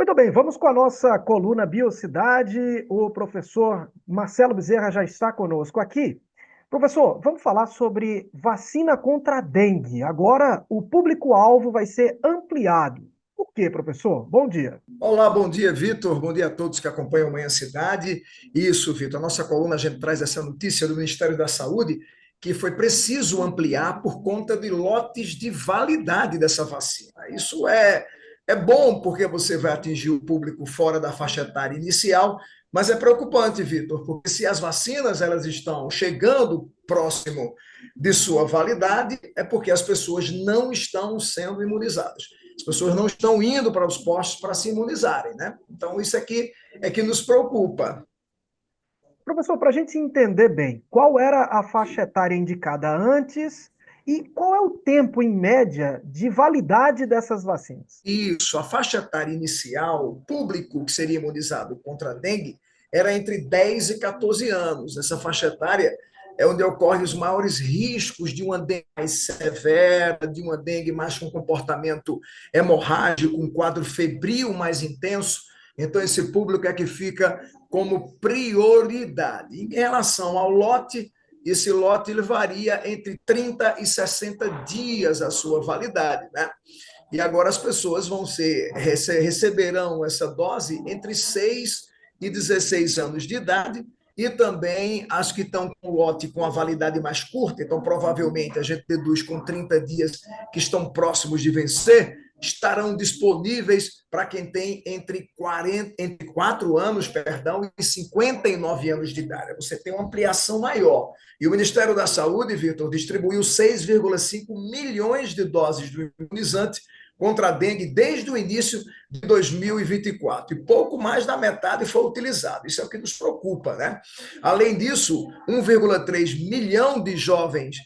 Muito bem, vamos com a nossa coluna Biocidade. O professor Marcelo Bezerra já está conosco aqui. Professor, vamos falar sobre vacina contra a dengue. Agora, o público-alvo vai ser ampliado. Por quê, professor? Bom dia. Olá, bom dia, Vitor. Bom dia a todos que acompanham Manhã Cidade. Isso, Vitor. A nossa coluna, a gente traz essa notícia do Ministério da Saúde, que foi preciso ampliar por conta de lotes de validade dessa vacina. Isso é bom porque você vai atingir o público fora da faixa etária inicial, mas é preocupante, Vitor, porque se as vacinas elas estão chegando próximo de sua validade, é porque as pessoas não estão sendo imunizadas. As pessoas não estão indo para os postos para se imunizarem, né? Então, isso aqui é que nos preocupa. Professor, para a gente entender bem, qual era a faixa etária indicada antes e qual é o tempo, em média, de validade dessas vacinas? Isso, a faixa etária inicial, o público que seria imunizado contra a dengue, era entre 10 e 14 anos. Essa faixa etária é onde ocorrem os maiores riscos de uma dengue mais severa, de uma dengue mais com comportamento hemorrágico, um quadro febril mais intenso. Então, esse público é que fica como prioridade. Em relação ao lote, esse lote ele varia entre 30 e 60 dias a sua validade, né? E agora as pessoas receberão essa dose entre 6 e 16 anos de idade, e também as que estão com o lote com a validade mais curta, então provavelmente a gente deduz com 30 dias que estão próximos de vencer, estarão disponíveis para quem tem entre 4 anos, perdão, e 59 anos de idade. Você tem uma ampliação maior. E o Ministério da Saúde, Vitor, distribuiu 6,5 milhões de doses do imunizante contra a dengue desde o início de 2024. E pouco mais da metade foi utilizado. Isso é o que nos preocupa, né? Além disso, 1,3 milhão de jovens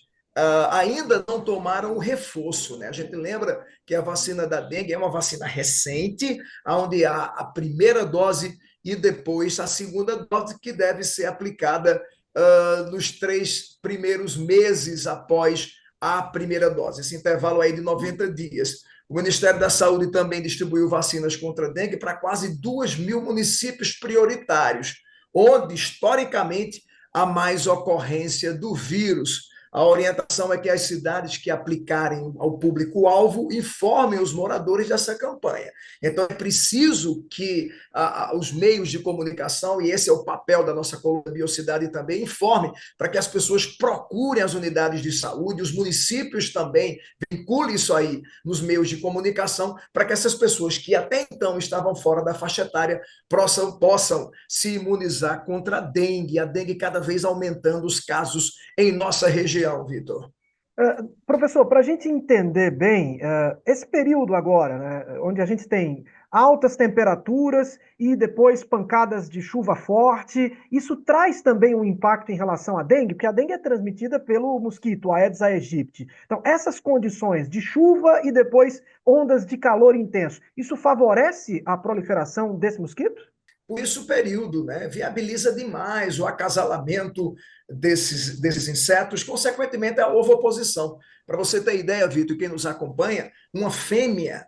ainda não tomaram o reforço, né? A gente lembra que a vacina da dengue é uma vacina recente, onde há a primeira dose e depois a segunda dose que deve ser aplicada nos 3 primeiros meses após a primeira dose, esse intervalo aí de 90 dias. O Ministério da Saúde também distribuiu vacinas contra a dengue para quase 2 mil municípios prioritários, onde, historicamente, há mais ocorrência do vírus. A orientação é que as cidades que aplicarem ao público-alvo informem os moradores dessa campanha. Então, é preciso que os meios de comunicação, e esse é o papel da nossa coluna Biocidade também, informem para que as pessoas procurem as unidades de saúde, os municípios também vinculem isso aí nos meios de comunicação, para que essas pessoas que até então estavam fora da faixa etária possam se imunizar contra a dengue cada vez aumentando os casos em nossa região, Vitor. Professor, para a gente entender bem, esse período agora, né, onde a gente tem altas temperaturas e depois pancadas de chuva forte, isso traz também um impacto em relação à dengue, porque a dengue é transmitida pelo mosquito Aedes aegypti. Então, essas condições de chuva e depois ondas de calor intenso, isso favorece a proliferação desse mosquito? Por isso, o período, né, viabiliza demais o acasalamento desses insetos, consequentemente, a ovoposição. Para você ter ideia, Vitor, quem nos acompanha, uma fêmea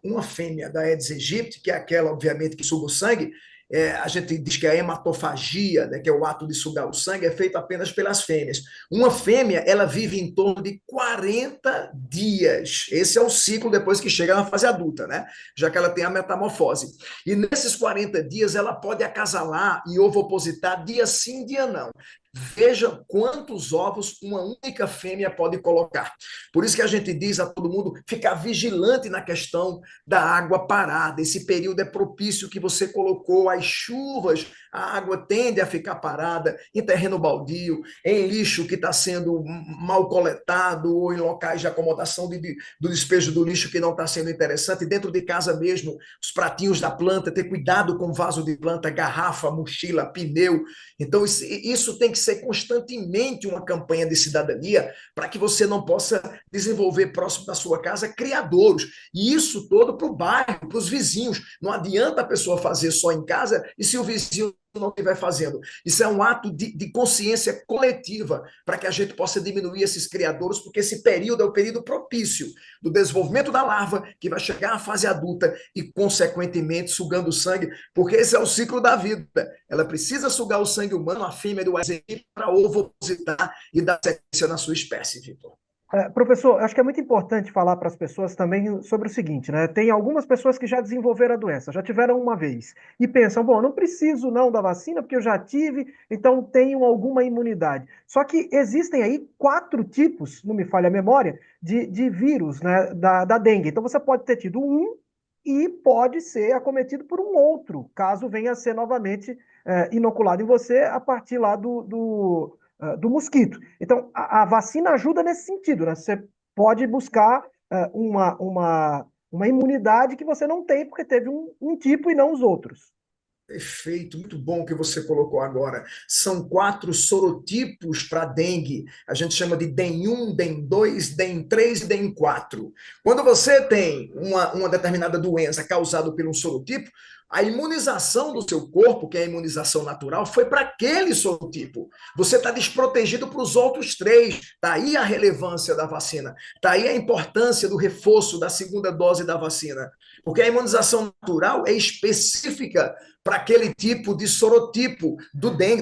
da Aedes aegypti, que é aquela, obviamente, que suga o sangue, a gente diz que a hematofagia, né, que é o ato de sugar o sangue, é feito apenas pelas fêmeas. Uma fêmea, ela vive em torno de 40 dias. Esse é o ciclo depois que chega na fase adulta, né? Já que ela tem a metamorfose. E nesses 40 dias, ela pode acasalar e ovopositar dia sim, dia não. Veja quantos ovos uma única fêmea pode colocar. Por isso que a gente diz a todo mundo ficar vigilante na questão da água parada. Esse período é propício que você colocou as chuvas, a água tende a ficar parada em terreno baldio, em lixo que está sendo mal coletado ou em locais de acomodação do despejo do lixo que não está sendo interessante. Dentro de casa mesmo, os pratinhos da planta, ter cuidado com vaso de planta, garrafa, mochila, pneu. Então, isso tem que ser constantemente uma campanha de cidadania para que você não possa desenvolver próximo da sua casa criadouros. E isso todo para o bairro, para os vizinhos. Não adianta a pessoa fazer só em casa e se o vizinho que vai fazendo. Isso é um ato de consciência coletiva para que a gente possa diminuir esses criadouros, porque esse período é o período propício do desenvolvimento da larva, que vai chegar à fase adulta e, consequentemente, sugando sangue, porque esse é o ciclo da vida. Ela precisa sugar o sangue humano, a fêmea do azeite, para ovopositar e dar sequência na sua espécie, Vitor. Professor, acho que é muito importante falar para as pessoas também sobre o seguinte, né? Tem algumas pessoas que já desenvolveram a doença, já tiveram uma vez, e pensam, bom, não preciso não da vacina, porque eu já tive, então tenho alguma imunidade. Só que existem aí 4 tipos, não me falha a memória, de vírus, né, da dengue. Então você pode ter tido um e pode ser acometido por um outro, caso venha a ser novamente inoculado em você a partir lá do mosquito. Então, a vacina ajuda nesse sentido, né? Você pode buscar uma imunidade que você não tem, porque teve um tipo e não os outros. Perfeito, muito bom o que você colocou agora. São 4 sorotipos para dengue. A gente chama de DEN1, DEN2, DEN3 e DEN4. Quando você tem uma determinada doença causada por um sorotipo, a imunização do seu corpo, que é a imunização natural, foi para aquele sorotipo. Você está desprotegido para os outros 3. Daí a relevância da vacina. Daí a importância do reforço da segunda dose da vacina. Porque a imunização natural é específica para aquele tipo de sorotipo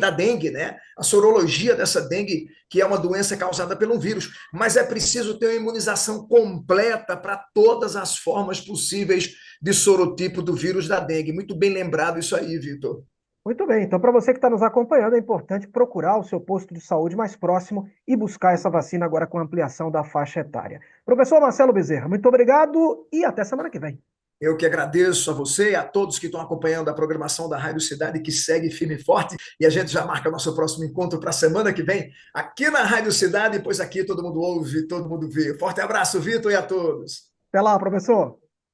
da dengue, né? A sorologia dessa dengue, que é uma doença causada pelo vírus. Mas é preciso ter uma imunização completa para todas as formas possíveis de sorotipo do vírus da dengue. Muito bem lembrado isso aí, Vitor. Muito bem, então para você que está nos acompanhando, é importante procurar o seu posto de saúde mais próximo e buscar essa vacina agora com ampliação da faixa etária. Professor Marcelo Bezerra, muito obrigado e até semana que vem. Eu que agradeço a você e a todos que estão acompanhando a programação da Rádio Cidade, que segue firme e forte. E a gente já marca nosso próximo encontro para a semana que vem, aqui na Rádio Cidade, pois aqui todo mundo ouve, todo mundo vê. Forte abraço, Vitor, e a todos. Até lá, professor.